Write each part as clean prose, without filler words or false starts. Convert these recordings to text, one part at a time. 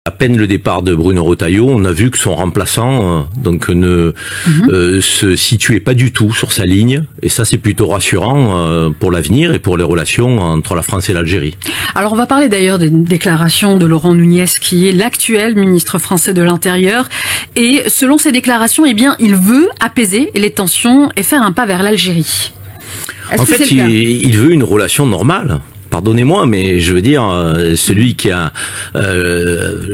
À peine le départ de Bruno Retailleau, on a vu que son remplaçant ne se situait pas du tout sur sa ligne, et ça c'est plutôt rassurant pour l'avenir et pour les relations entre la France et l'Algérie. Alors on va parler d'ailleurs des déclarations de Laurent Nunez, qui est l'actuel ministre français de l'Intérieur, et selon ses déclarations, il veut apaiser les tensions et faire un pas vers l'Algérie. En fait, il veut une relation normale. Pardonnez-moi, mais je veux dire, celui qui a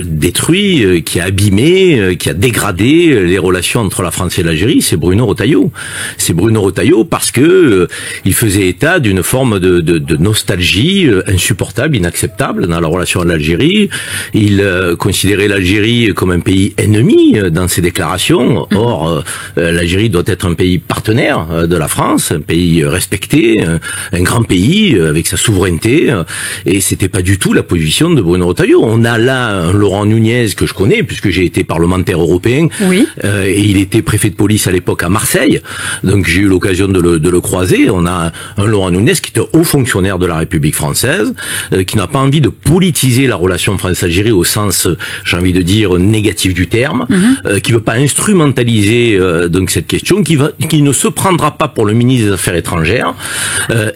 détruit, qui a abîmé, qui a dégradé les relations entre la France et l'Algérie, c'est Bruno Retailleau. C'est Bruno Retailleau parce que il faisait état d'une forme de nostalgie insupportable, inacceptable dans la relation à l'Algérie. Il considérait l'Algérie comme un pays ennemi dans ses déclarations. Or, l'Algérie doit être un pays partenaire de la France, un pays respecté, un grand pays avec sa souveraineté. Et c'était pas du tout la position de Bruno Retailleau. On a là un Laurent Nunez que je connais puisque j'ai été parlementaire européen. Oui. Et il était préfet de police à l'époque à Marseille. Donc j'ai eu l'occasion de le croiser. On a un Laurent Nunez qui est haut fonctionnaire de la République française, qui n'a pas envie de politiser la relation France-Algérie au sens, j'ai envie de dire, négatif du terme, qui veut pas instrumentaliser donc cette question, qui ne se prendra pas pour le ministre des Affaires étrangères,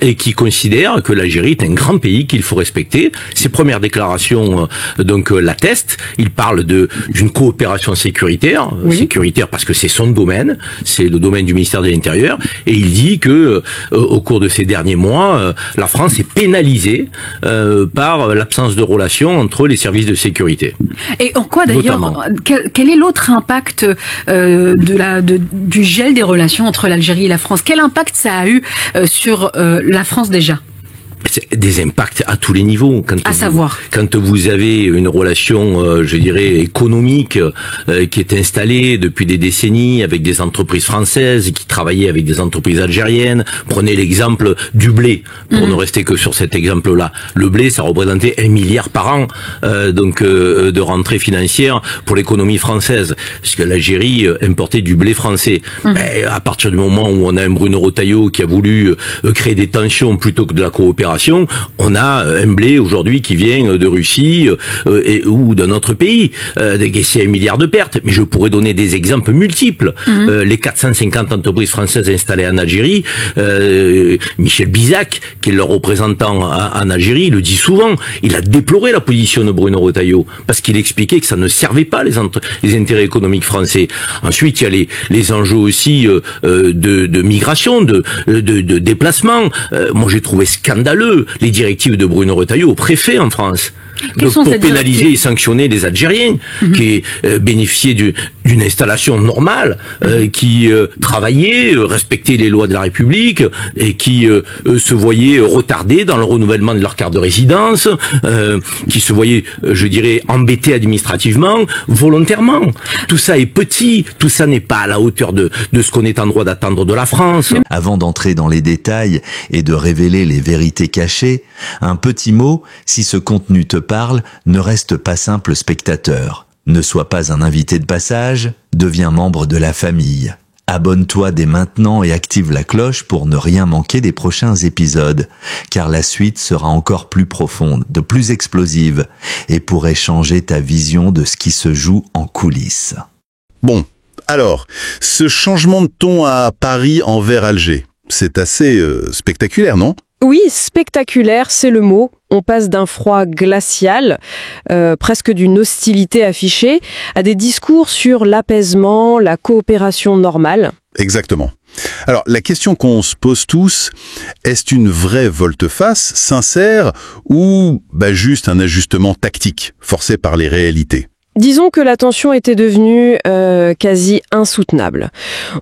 et qui considère que l'Algérie est un grand pays qu'il faut respecter. Ses premières déclarations l'attestent. Il parle d'une coopération sécuritaire, sécuritaire parce que c'est son domaine, c'est le domaine du ministère de l'Intérieur, et il dit que au cours de ces derniers mois, la France est pénalisée par l'absence de relations entre les services de sécurité. Et en quoi d'ailleurs, quel est l'autre impact du gel des relations entre l'Algérie et la France? Quel impact ça a eu sur la France déjà? Des impacts à tous les niveaux. Quand vous avez une relation, je dirais, économique qui est installée depuis des décennies avec des entreprises françaises qui travaillaient avec des entreprises algériennes. Prenez l'exemple du blé, pour ne rester que sur cet exemple-là. Le blé, ça représentait 1 milliard par an de rentrée financière pour l'économie française, puisque l'Algérie importait du blé français. À partir du moment où on a un Bruno Retailleau qui a voulu créer des tensions plutôt que de la coopération, on a un blé aujourd'hui qui vient de Russie ou d'un autre pays. C'est 1 milliard de pertes. Mais je pourrais donner des exemples multiples. Les 450 entreprises françaises installées en Algérie, Michel Bizac, qui est leur représentant en Algérie, le dit souvent. Il a déploré la position de Bruno Retailleau parce qu'il expliquait que ça ne servait pas les intérêts économiques français. Ensuite, il y a les enjeux aussi de migration, de déplacement. Moi, j'ai trouvé scandaleux les directives de Bruno Retailleau au préfet en France. Donc, pour pénaliser et sanctionner les Algériens qui bénéficiaient d'une installation normale, qui travaillaient, respectaient les lois de la République et qui se voyaient retardés dans le renouvellement de leur carte de résidence, qui se voyaient, je dirais, embêtés administrativement, volontairement. Tout ça est petit, tout ça n'est pas à la hauteur de ce qu'on est en droit d'attendre de la France. Avant d'entrer dans les détails et de révéler les vérités cachées, un petit mot, si ce contenu te parle, ne reste pas simple spectateur. Ne sois pas un invité de passage, deviens membre de la famille. Abonne-toi dès maintenant et active la cloche pour ne rien manquer des prochains épisodes, car la suite sera encore plus profonde, de plus explosive, et pourrait changer ta vision de ce qui se joue en coulisses. Bon, alors, ce changement de ton à Paris envers Alger, c'est assez spectaculaire, non ? Oui, spectaculaire, c'est le mot. On passe d'un froid glacial, presque d'une hostilité affichée, à des discours sur l'apaisement, la coopération normale. Exactement. Alors, la question qu'on se pose tous, est-ce une vraie volte-face, sincère, ou juste un ajustement tactique, forcé par les réalités ? Disons que la tension était devenue quasi insoutenable.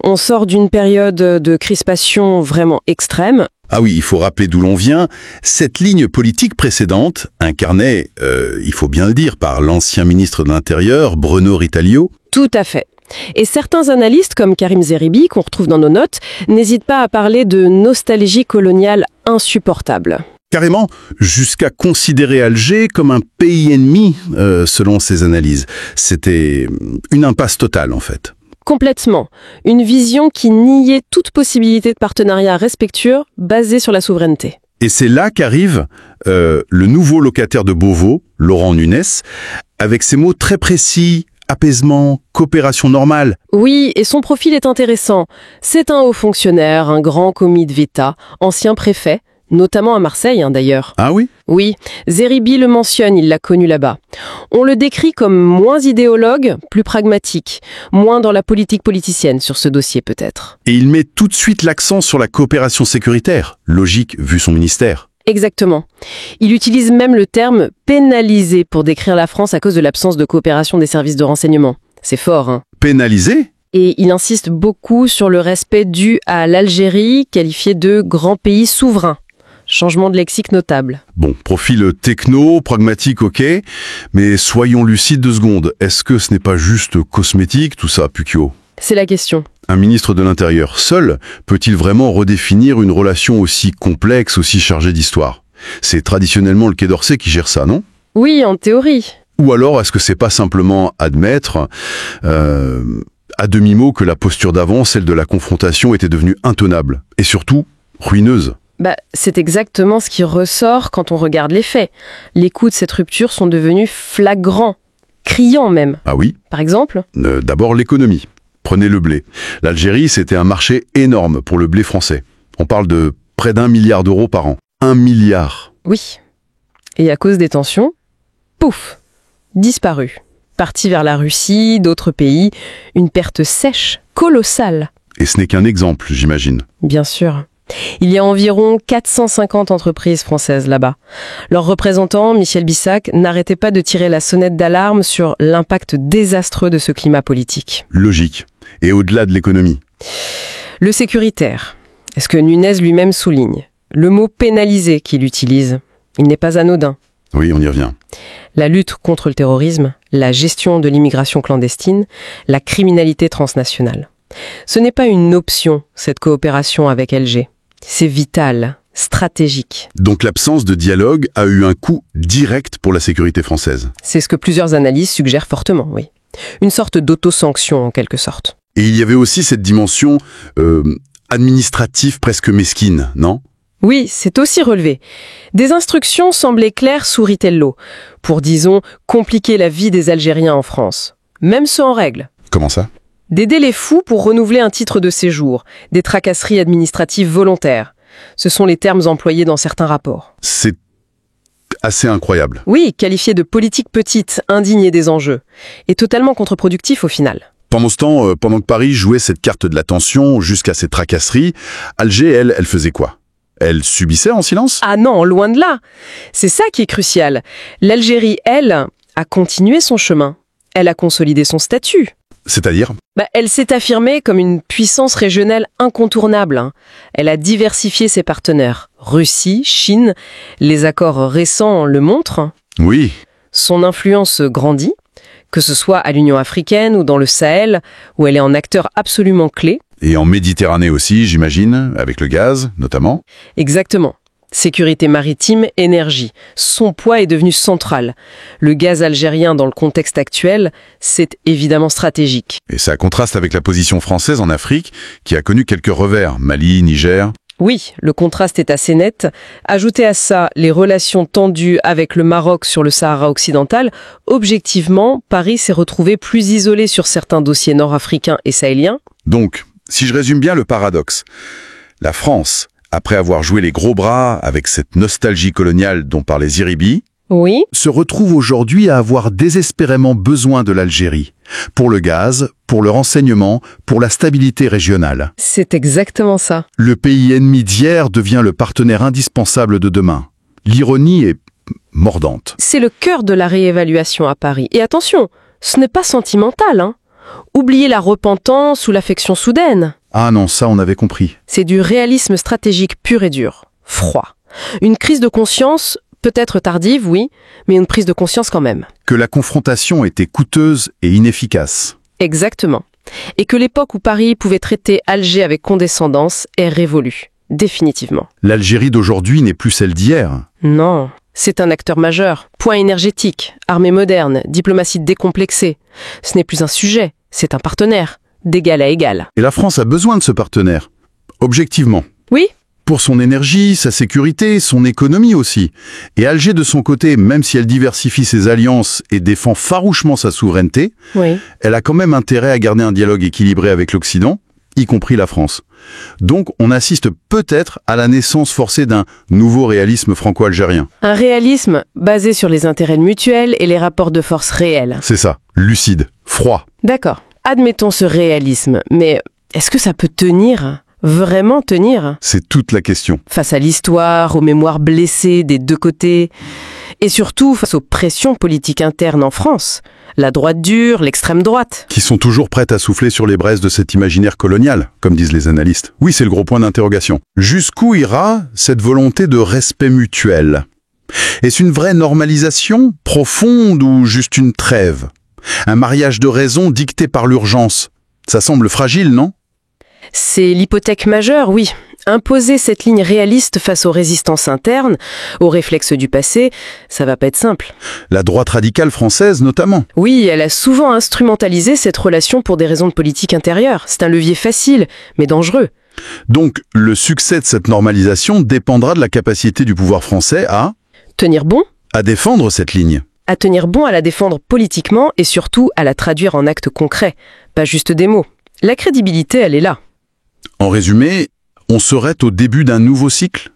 On sort d'une période de crispation vraiment extrême. Ah oui, il faut rappeler d'où l'on vient. Cette ligne politique précédente, incarnée, il faut bien le dire, par l'ancien ministre de l'Intérieur, Bruno Retailleau. Tout à fait. Et certains analystes, comme Karim Zeribi, qu'on retrouve dans nos notes, n'hésitent pas à parler de nostalgie coloniale insupportable. Carrément, jusqu'à considérer Alger comme un pays ennemi, selon ces analyses. C'était une impasse totale, en fait. Complètement. Une vision qui niait toute possibilité de partenariat respectueux basé sur la souveraineté. Et c'est là qu'arrive le nouveau locataire de Beauvau, Laurent Nunez, avec ces mots très précis, apaisement, coopération normale. Oui, et son profil est intéressant. C'est un haut fonctionnaire, un grand commis de Veta, ancien préfet, notamment à Marseille d'ailleurs. Ah oui? Oui, Zeribi le mentionne, il l'a connu là-bas. On le décrit comme moins idéologue, plus pragmatique, moins dans la politique politicienne sur ce dossier peut-être. Et il met tout de suite l'accent sur la coopération sécuritaire, logique vu son ministère. Exactement. Il utilise même le terme « pénalisé » pour décrire la France à cause de l'absence de coopération des services de renseignement. C'est fort, hein? Pénalisé? Et il insiste beaucoup sur le respect dû à l'Algérie, qualifiée de grand pays souverain. Changement de lexique notable. Bon, profil techno, pragmatique, ok, mais soyons lucides 2 secondes. Est-ce que ce n'est pas juste cosmétique, tout ça, Puccio? C'est la question. Un ministre de l'Intérieur seul peut-il vraiment redéfinir une relation aussi complexe, aussi chargée d'histoire? C'est traditionnellement le Quai d'Orsay qui gère ça, non? Oui, en théorie. Ou alors, est-ce que c'est pas simplement admettre, à demi-mot, que la posture d'avant, celle de la confrontation, était devenue intenable, et surtout, ruineuse? C'est exactement ce qui ressort quand on regarde les faits. Les coups de cette rupture sont devenus flagrants, criants même. Ah oui? Par exemple? D'abord l'économie. Prenez le blé. L'Algérie, c'était un marché énorme pour le blé français. On parle de près d'1 milliard d'euros par an. 1 milliard. Oui. Et à cause des tensions, pouf, disparu. Parti vers la Russie, d'autres pays, une perte sèche, colossale. Et ce n'est qu'un exemple, j'imagine. Bien sûr. Il y a environ 450 entreprises françaises là-bas. Leur représentant, Michel Bissac, n'arrêtait pas de tirer la sonnette d'alarme sur l'impact désastreux de ce climat politique. Logique. Et au-delà de l'économie. Le sécuritaire. Est-ce que Nunez lui-même souligne? Le mot pénalisé qu'il utilise. Il n'est pas anodin. Oui, on y revient. La lutte contre le terrorisme, la gestion de l'immigration clandestine, la criminalité transnationale. Ce n'est pas une option, cette coopération avec Alger. C'est vital, stratégique. Donc l'absence de dialogue a eu un coût direct pour la sécurité française. C'est ce que plusieurs analyses suggèrent fortement, oui. Une sorte d'autosanction en quelque sorte. Et il y avait aussi cette dimension administrative presque mesquine, non? Oui, c'est aussi relevé. Des instructions semblaient claires sous Ritello, pour, disons, compliquer la vie des Algériens en France. Même ceux en règle. Comment ça? Des délais fous pour renouveler un titre de séjour, des tracasseries administratives volontaires. Ce sont les termes employés dans certains rapports. C'est assez incroyable. Oui, qualifié de politique petite, indignée des enjeux, et totalement contre-productif au final. Pendant ce temps, pendant que Paris jouait cette carte de la tension jusqu'à ces tracasseries, Alger, elle faisait quoi? Elle subissait en silence? Ah non, loin de là. C'est ça qui est crucial. L'Algérie, elle, a continué son chemin. Elle a consolidé son statut. C'est-à-dire? Elle s'est affirmée comme une puissance régionale incontournable. Elle a diversifié ses partenaires. Russie, Chine, les accords récents le montrent. Oui. Son influence grandit, que ce soit à l'Union africaine ou dans le Sahel, où elle est un acteur absolument clé. Et en Méditerranée aussi, j'imagine, avec le gaz, notamment. Exactement. Sécurité maritime, énergie. Son poids est devenu central. Le gaz algérien dans le contexte actuel, c'est évidemment stratégique. Et ça contraste avec la position française en Afrique, qui a connu quelques revers, Mali, Niger. Oui, le contraste est assez net. Ajoutez à ça les relations tendues avec le Maroc sur le Sahara occidental. Objectivement, Paris s'est retrouvé plus isolé sur certains dossiers nord-africains et sahéliens. Donc, si je résume bien le paradoxe, la France, après avoir joué les gros bras avec cette nostalgie coloniale dont parlait Zeribi, oui, se retrouve aujourd'hui à avoir désespérément besoin de l'Algérie, pour le gaz, pour le renseignement, pour la stabilité régionale. C'est exactement ça. Le pays ennemi d'hier devient le partenaire indispensable de demain. L'ironie est mordante. C'est le cœur de la réévaluation à Paris. Et attention, ce n'est pas sentimental, hein. Oubliez la repentance ou l'affection soudaine. Ah non, ça on avait compris. C'est du réalisme stratégique pur et dur, froid. Une crise de conscience, peut-être tardive, oui, mais une prise de conscience quand même. Que la confrontation était coûteuse et inefficace. Exactement. Et que l'époque où Paris pouvait traiter Alger avec condescendance est révolue, définitivement. L'Algérie d'aujourd'hui n'est plus celle d'hier. Non, c'est un acteur majeur. Point énergétique, armée moderne, diplomatie décomplexée. Ce n'est plus un sujet, c'est un partenaire, d'égal à égal. Et la France a besoin de ce partenaire. Objectivement. Oui. pour son énergie, sa sécurité, son économie aussi. Et Alger, de son côté, même si elle diversifie ses alliances et défend farouchement sa souveraineté, Oui. elle a quand même intérêt à garder un dialogue équilibré avec l'Occident, y compris la France. Donc on assiste peut-être à la naissance forcée d'un nouveau réalisme franco-algérien. Un réalisme basé sur les intérêts mutuels et les rapports de force réels. C'est ça, lucide, froid. D'accord, admettons ce réalisme, mais est-ce que ça peut tenir ? Vraiment tenir ? C'est toute la question. Face à l'histoire, aux mémoires blessées des deux côtés, et surtout face aux pressions politiques internes en France, la droite dure, l'extrême droite. Qui sont toujours prêtes à souffler sur les braises de cet imaginaire colonial, comme disent les analystes. Oui, c'est le gros point d'interrogation. Jusqu'où ira cette volonté de respect mutuel ? Est-ce une vraie normalisation, profonde ou juste une trêve ? Un mariage de raison dicté par l'urgence ? Ça semble fragile, non ? C'est l'hypothèque majeure, oui. Imposer cette ligne réaliste face aux résistances internes, aux réflexes du passé, ça va pas être simple. La droite radicale française, notamment. Oui, elle a souvent instrumentalisé cette relation pour des raisons de politique intérieure. C'est un levier facile, mais dangereux. Donc, le succès de cette normalisation dépendra de la capacité du pouvoir français Tenir bon ? à défendre cette ligne. À tenir bon, à la défendre politiquement et surtout à la traduire en actes concrets, pas juste des mots. La crédibilité, elle est là. En résumé, on serait au début d'un nouveau cycle ?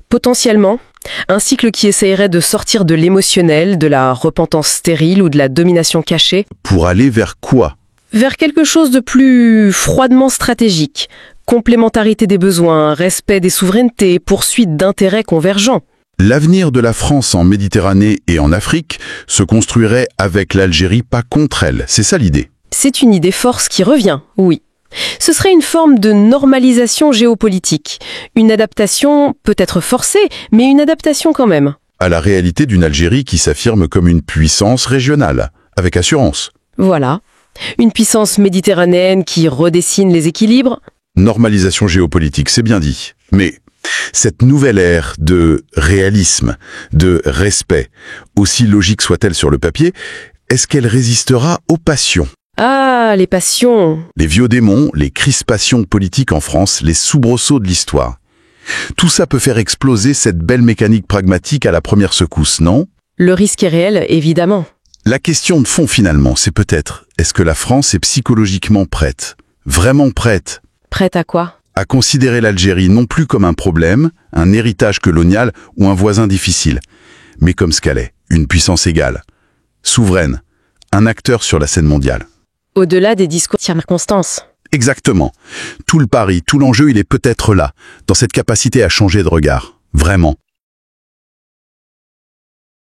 Potentiellement, un cycle qui essayerait de sortir de l'émotionnel, de la repentance stérile ou de la domination cachée, Pour aller vers quoi ? vers quelque chose de plus froidement stratégique. Complémentarité des besoins, respect des souverainetés, poursuite d'intérêts convergents. L'avenir de la France en Méditerranée et en Afrique se construirait avec l'Algérie, pas contre elle. C'est ça l'idée. C'est une idée force qui revient, oui. Ce serait une forme de normalisation géopolitique. Une adaptation peut-être forcée, mais une adaptation quand même. À la réalité d'une Algérie qui s'affirme comme une puissance régionale, avec assurance. Voilà. Une puissance méditerranéenne qui redessine les équilibres. Normalisation géopolitique, c'est bien dit. Mais cette nouvelle ère de réalisme, de respect, aussi logique soit-elle sur le papier, est-ce qu'elle résistera aux passions ? Ah, les passions. Les vieux démons, les crispations politiques en France, les soubresauts de l'histoire. Tout ça peut faire exploser cette belle mécanique pragmatique à la première secousse, non ? Le risque est réel, évidemment. La question de fond finalement, c'est peut-être, est-ce que la France est psychologiquement prête, vraiment prête, Prête à quoi ? à considérer l'Algérie non plus comme un problème, un héritage colonial ou un voisin difficile, mais comme ce qu'elle est, une puissance égale, souveraine, un acteur sur la scène mondiale. Au-delà des discours de circonstances. Exactement. Tout le pari, tout l'enjeu, il est peut-être là, dans cette capacité à changer de regard. Vraiment.